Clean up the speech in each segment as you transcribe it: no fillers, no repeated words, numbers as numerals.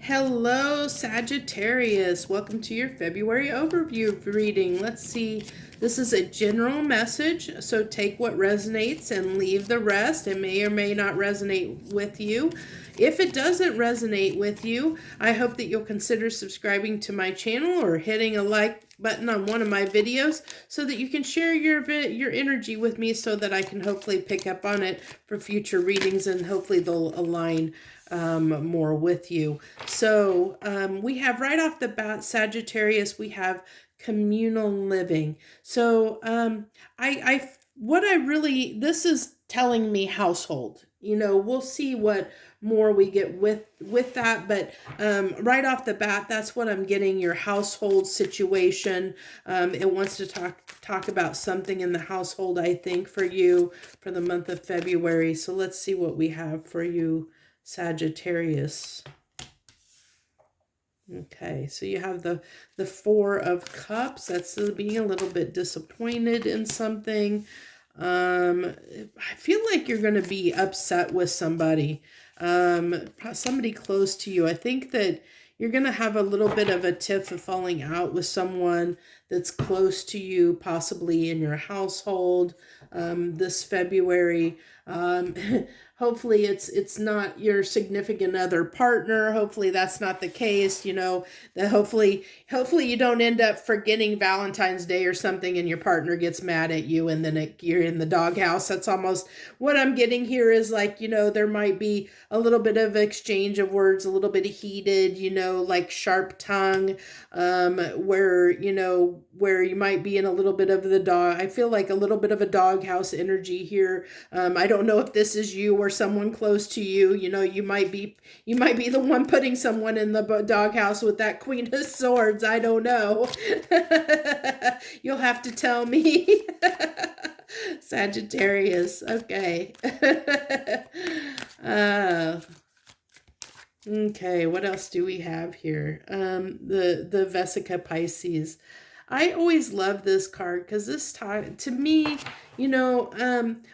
Hello, Sagittarius. Welcome to your February overview reading. Let's see. This is a general message, so take what resonates and leave the rest. It may or may not resonate with you. If it doesn't resonate with you, I hope that you'll consider subscribing to my channel or hitting a like button on one of my videos so that you can share your energy with me so that I can hopefully pick up on it for future readings and hopefully they'll align more with you. So we have right off the bat, Sagittarius, we have communal living. So this is telling me household. You know, we'll see what more we get with that, but right off the bat, that's what I'm getting, your household situation. It wants to talk about something in the household, I think, for you for the month of February. So let's see what we have for you, Sagittarius. Okay, so you have the Four of Cups. That's being a little bit disappointed in something. I feel like you're going to be upset with somebody, somebody close to you. I think that you're going to have a little bit of a tiff of falling out with someone that's close to you, possibly in your household, this February. Hopefully it's not your significant other partner. Hopefully that's not the case, you know, that hopefully you don't end up forgetting Valentine's Day or something and your partner gets mad at you and then you're in the doghouse. That's almost what I'm getting here, is like, you know, there might be a little bit of exchange of words, a little bit heated, you know, like sharp tongue, where you might be in a little bit of the dog. I feel like a little bit of a doghouse energy here. I don't know if this is you or someone close to you. You know, you might be the one putting someone in the doghouse with that Queen of Swords. I don't know. You'll have to tell me. Sagittarius. Okay. Okay, what else do we have here? The Vesica Pisces. I always love this card because this time, to me, you know,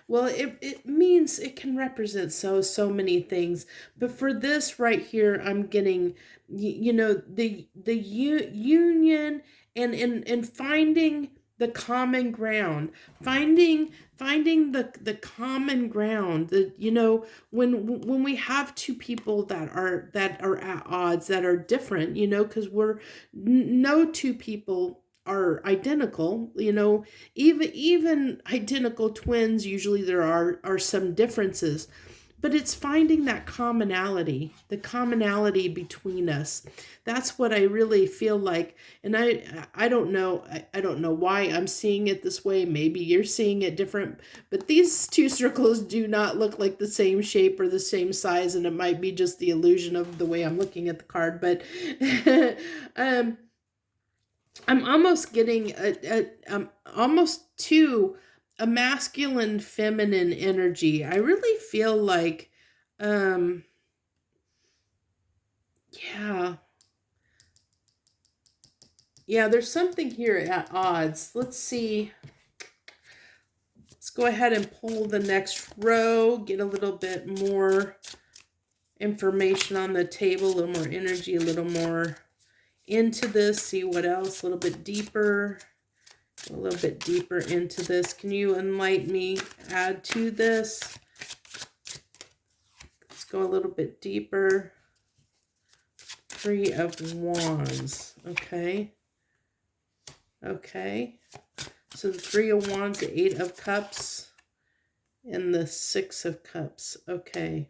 well, it means it can represent so many things. But for this right here, I'm getting, you know, the union and finding the common ground, finding the common ground. That, you know, when we have two people that are at odds, that are different, you know, because no two people are identical, you know, even identical twins, usually there are some differences, but it's finding that commonality, the commonality between us. That's what I really feel like. And I don't know, I don't know why I'm seeing it this way. Maybe you're seeing it different, but these two circles do not look like the same shape or the same size, and it might be just the illusion of the way I'm looking at the card. But I'm almost getting almost to a masculine feminine energy. I really feel like yeah. Yeah, there's something here at odds. Let's see. Let's go ahead and pull the next row, get a little bit more information on the table, a little more energy, a little more into this, see what else, a little bit deeper into this. Can you enlighten me, add to this? Let's go a little bit deeper. Three of Wands. Okay. So the Three of Wands, the Eight of Cups, and the Six of Cups. Okay.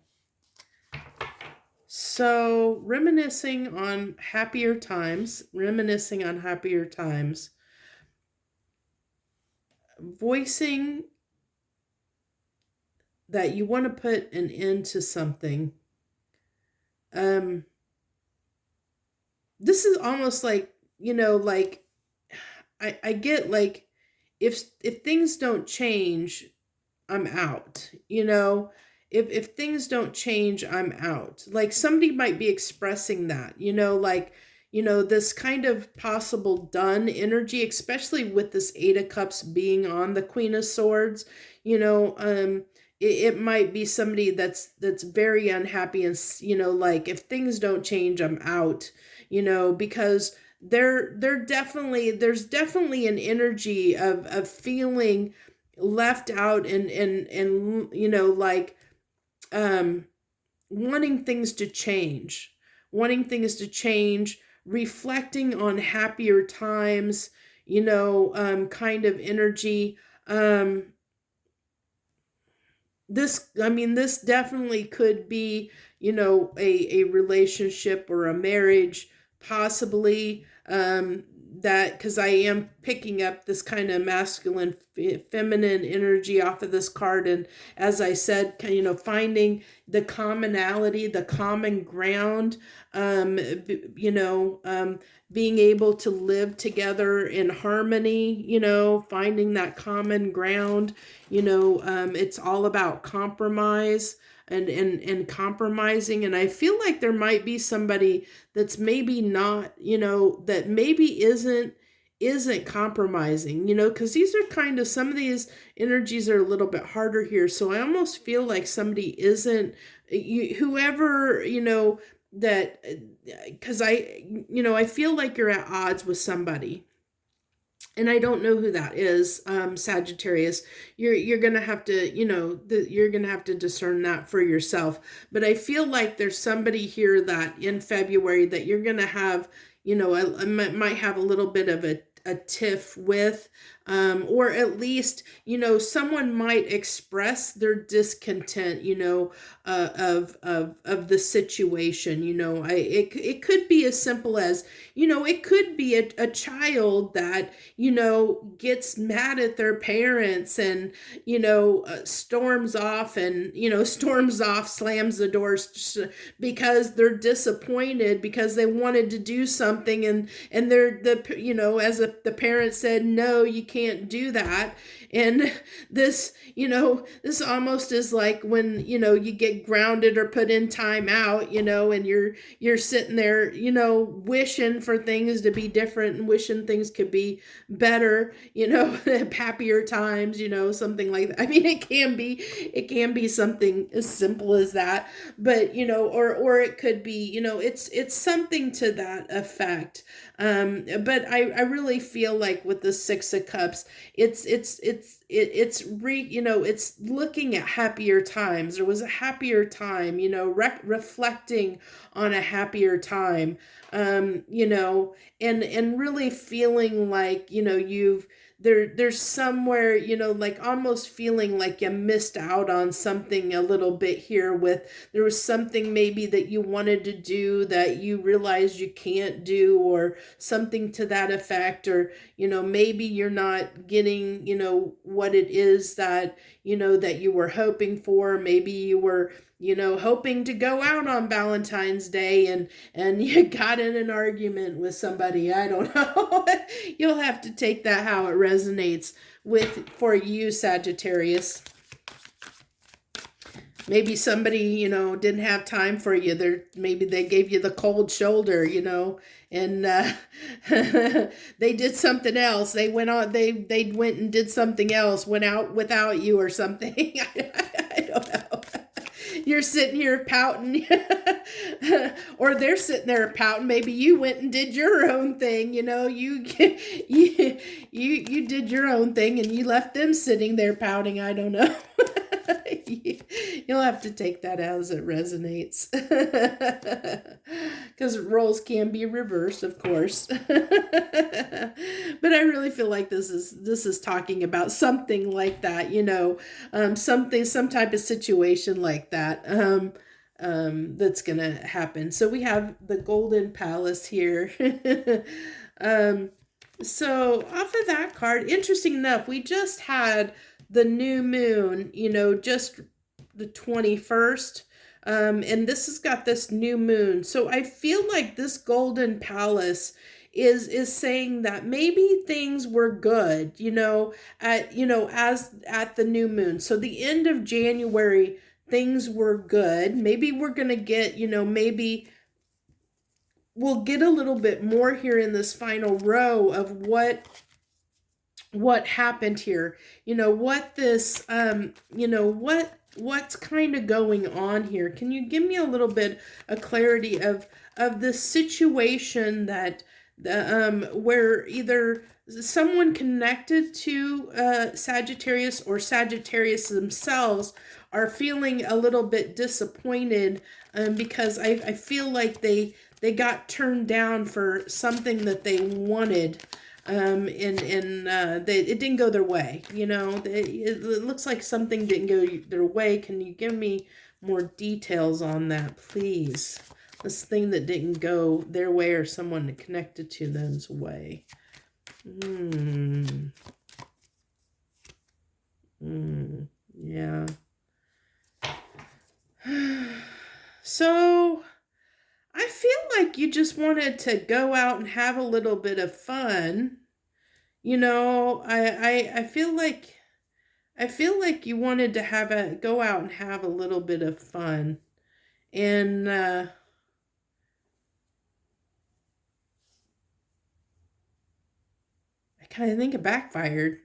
So reminiscing on happier times, voicing that you want to put an end to something. This is almost like, you know, like I get like if things don't change, I'm out, you know. If things don't change, I'm out. Like somebody might be expressing that, you know, like, you know, this kind of possible done energy, especially with this Eight of Cups being on the Queen of Swords, you know, it might be somebody that's very unhappy, and like, if things don't change, I'm out, because they're definitely, there's definitely an energy of feeling left out, and like, um wanting things to change, reflecting on happier times, kind of energy. um this definitely could be, a relationship or a marriage, possibly, that, because I am picking up this kind of masculine, feminine energy off of this card. And as I said, finding the commonality, the common ground, being able to live together in harmony, finding that common ground. It's all about compromise, and compromising. And I feel like there might be somebody that's maybe not, that maybe isn't compromising, because these are kind of, some of these energies are a little bit harder here. So I almost feel like somebody isn't, whoever, that, because I feel like you're at odds with somebody. And I don't know who that is, Sagittarius. You're gonna have to, you're gonna have to discern that for yourself. But I feel like there's somebody here that in February that you're gonna have, I might have a little bit of a tiff with, or at least, someone might express their discontent, of the situation. It could be as simple as, it could be a child that, gets mad at their parents, and, storms off, slams the doors, because they're disappointed, because they wanted to do something, and they're as the parent said, no, you can't do that. And this, this almost is like when, you get grounded or put in time out, and you're sitting there, wishing for things to be different, and wishing things could be better, happier times, something like that. I mean, it can be something as simple as that, but, or it could be, it's something to that effect. But I really feel like with the Six of Cups, it's looking at happier times. There was a happier time, reflecting on a happier time, and really feeling like, there's somewhere, like almost feeling like you missed out on something a little bit here, with there was something maybe that you wanted to do that you realized you can't do, or something to that effect. Or, maybe you're not getting, what it is that, that you were hoping for. Maybe you were, hoping to go out on Valentine's Day, and you got in an argument with somebody. I don't know. You'll have to take that how it resonates for you, Sagittarius. Maybe somebody, didn't have time for you. Maybe they gave you the cold shoulder, and they did something else. They went and did something else, went out without you or something. I don't know. You're sitting here pouting, or they're sitting there pouting. Maybe you went and did your own thing. You did your own thing, and you left them sitting there pouting. I don't know. You'll have to take that as it resonates, because roles can be reversed, of course. But I really feel like this is talking about something like that, some type of situation like that, that's gonna happen. So we have the Golden Palace here. So off of that card, interesting enough, we just had the new moon, just the 21st. And this has got this new moon. So I feel like this Golden Palace is saying that maybe things were good, as at the new moon. So the end of January, things were good. Maybe we're going to get, maybe we'll get a little bit more here in this final row of what happened here, what this, what what's kind of going on here? Can you give me a little bit of clarity of the situation that where either someone connected to Sagittarius or Sagittarius themselves are feeling a little bit disappointed because I feel like they got turned down for something that they wanted, and it didn't go their way. You know, it looks like something didn't go their way. Can you give me more details on that, please? This thing that didn't go their way or someone connected to them's way. Yeah. So I feel like you just wanted to go out and have a little bit of fun. You know, I feel like you wanted to go out and have a little bit of fun. And I kind of think it backfired.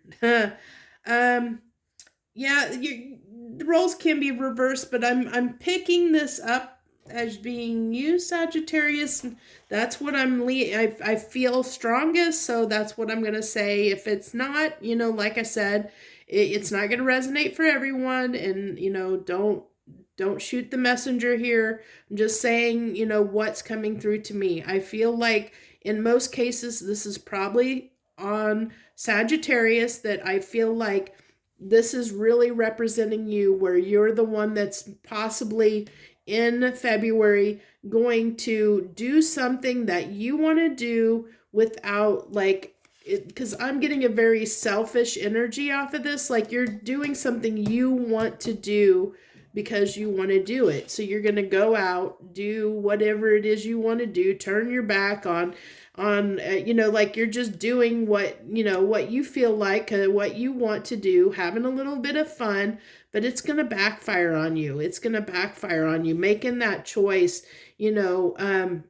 Yeah, the roles can be reversed, but I'm picking this up as being you, Sagittarius. That's what I feel strongest, so that's what I'm gonna say. If it's not, you know, like I said, it's not gonna resonate for everyone, and you know, don't shoot the messenger here. I'm just saying, you know, what's coming through to me. I feel like in most cases this is probably on Sagittarius, that I feel like this is really representing you, where you're the one that's possibly in February going to do something that you want to do without, like, because I'm getting a very selfish energy off of this. Like, you're doing something you want to do because you want to do it. So you're going to go out, do whatever it is you want to do, turn your back on you know, like you're just doing what, you know, what you feel like, what you want to do, having a little bit of fun, but it's going to backfire on you. It's going to backfire on you making that choice, you know,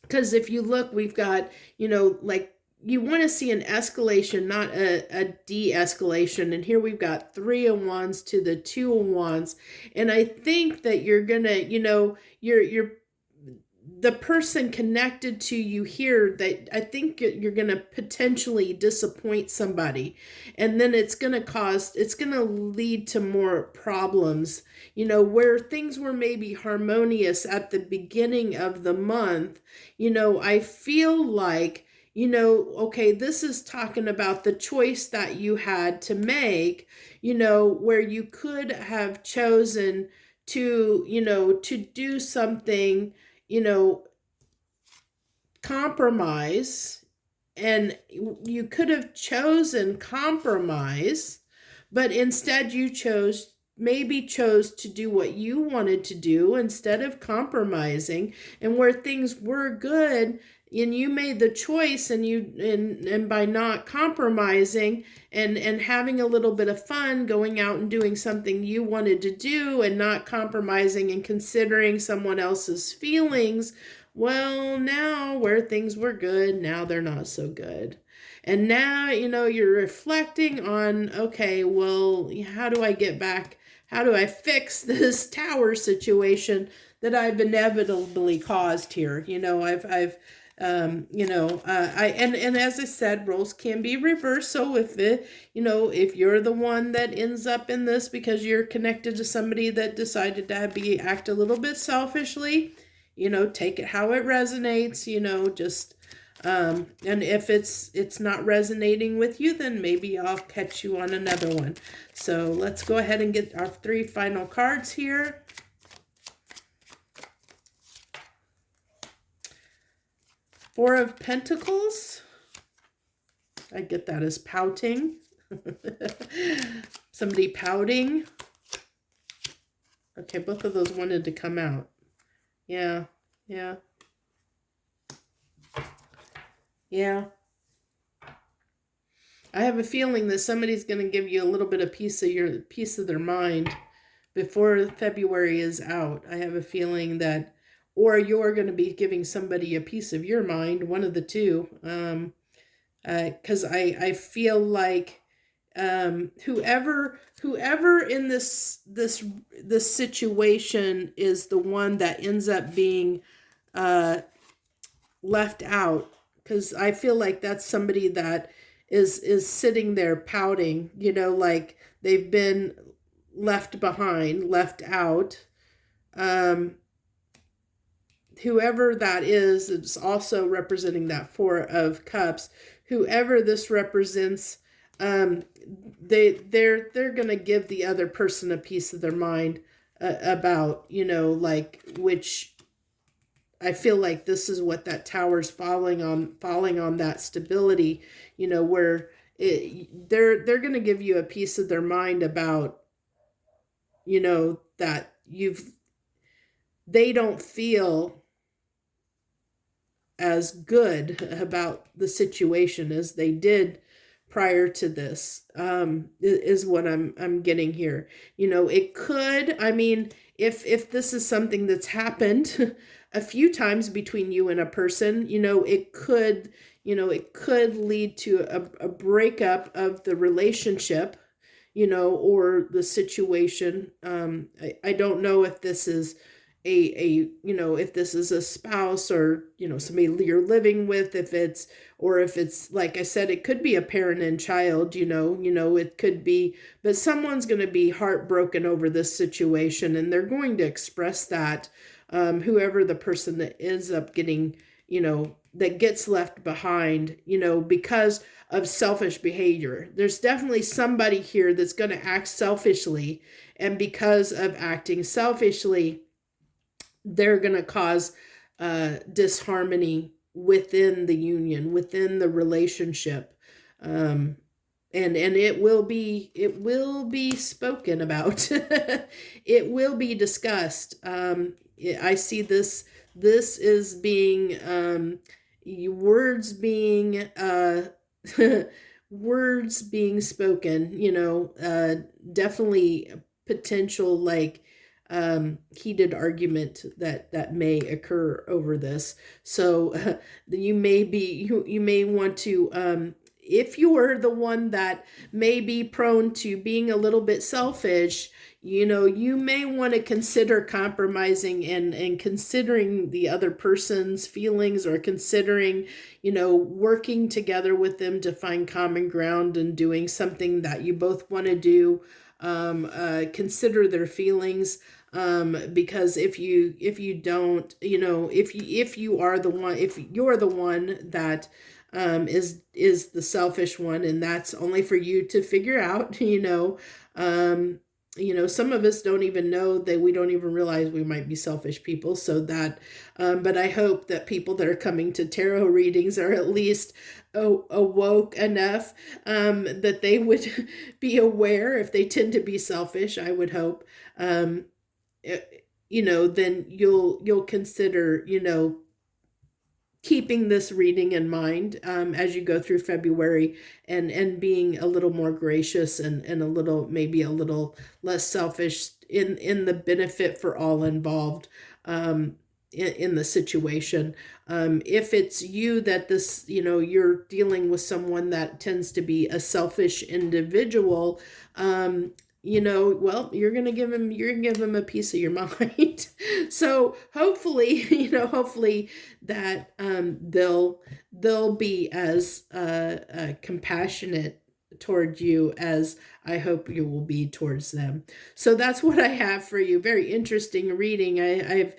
because if you look, we've got, you know, like, you want to see an escalation, not a de-escalation. And here we've got 3 of Wands to the 2 of Wands. And I think that you're going to, you know, you're the person connected to you here, that I think you're going to potentially disappoint somebody, and then it's going to lead to more problems, you know, where things were maybe harmonious at the beginning of the month. You know, I feel like, you know, okay, this is talking about the choice that you had to make, you know, where you could have chosen to, you know, to do something, you know, compromise, and you could have chosen compromise, but instead you chose to do what you wanted to do instead of compromising, and where things were good, and you made the choice, and and by not compromising and having a little bit of fun, going out and doing something you wanted to do and not compromising and considering someone else's feelings, well, now where things were good, now they're not so good. And now, you know, you're reflecting on, okay, well, how do I get back? How do I fix this tower situation that I've inevitably caused here? You know, you know, and as I said, roles can be reversed. So if you know, if you're the one that ends up in this because you're connected to somebody that decided to act a little bit selfishly, you know, take it how it resonates, you know, just, and if it's not resonating with you, then maybe I'll catch you on another one. So let's go ahead and get our 3 final cards here. Four of Pentacles. I get that as pouting. Somebody pouting. Okay, both of those wanted to come out. Yeah. I have a feeling that somebody's going to give you a little bit of piece of their mind before February is out. I have a feeling that, or you're going to be giving somebody a piece of your mind, one of the two. Because I feel like Whoever in this situation is the one that ends up being left out, because I feel like that's somebody that is sitting there pouting, like they've been left behind, left out. Whoever that is, it's also representing that Four of Cups. Whoever this represents, they're gonna give the other person a piece of their mind about, like, which I feel like this is what that tower's falling on that stability, where they're gonna give you a piece of their mind about, that they don't feel as good about the situation as they did prior to this, is what I'm getting here. It could, if this is something that's happened a few times between you and a person, it could lead to a breakup of the relationship, or the situation. I don't know if this is if this is a spouse, or somebody you're living with, if it's like I said, it could be a parent and child, it could be, but someone's going to be heartbroken over this situation, and they're going to express that, whoever the person that ends up getting, that gets left behind, because of selfish behavior. There's definitely somebody here that's going to act selfishly, and because of acting selfishly, they're going to cause disharmony within the union, within the relationship. And it will be spoken about. It will be discussed. I see this is being, words being, words being spoken, definitely potential, like, heated argument that may occur over this. So you may want to, if you are the one that may be prone to being a little bit selfish, you may want to consider compromising and considering the other person's feelings, or considering, working together with them to find common ground and doing something that you both want to do. Consider their feelings. Because if you don't, if you're the one that is the selfish one, and that's only for you to figure out, some of us don't even know that, we don't even realize we might be selfish people. So that, but I hope that people that are coming to tarot readings are at least awoke enough, that they would be aware if they tend to be selfish. I would hope, then you'll consider, keeping this reading in mind, as you go through February, and being a little more gracious, and maybe a little less selfish in the benefit for all involved, in the situation. If it's you that this, you're dealing with someone that tends to be a selfish individual, well, you're going to give them a piece of your mind. So hopefully, hopefully that, they'll be as, compassionate toward you as I hope you will be towards them. So that's what I have for you. Very interesting reading. I've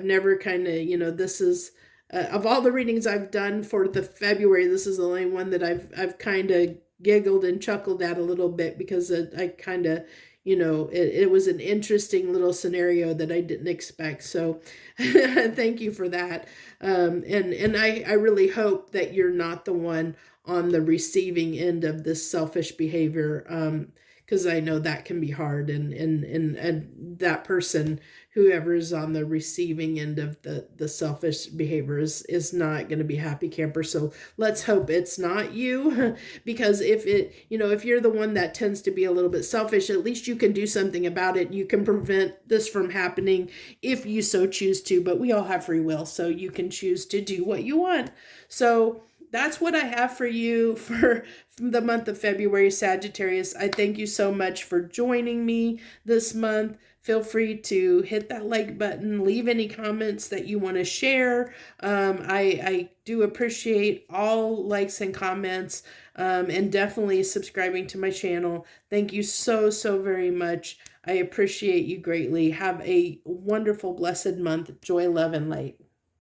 never kind of, this is, of all the readings I've done for the February, this is the only one that I've kind of giggled and chuckled at a little bit, because I kind of, it was an interesting little scenario that I didn't expect. So thank you for that. And I really hope that you're not the one on the receiving end of this selfish behavior, because I know that can be hard, and that person, whoever is on the receiving end of the selfish behavior, is not going to be happy camper. So let's hope it's not you, because if you're the one that tends to be a little bit selfish, at least you can do something about it. You can prevent this from happening if you so choose to, but we all have free will, so you can choose to do what you want. So that's what I have for you for the month of February, Sagittarius. I thank you so much for joining me this month. Feel free to hit that like button, leave any comments that you want to share. I do appreciate all likes and comments, and definitely subscribing to my channel. Thank you so, so very much. I appreciate you greatly. Have a wonderful, blessed month. Joy, love, and light.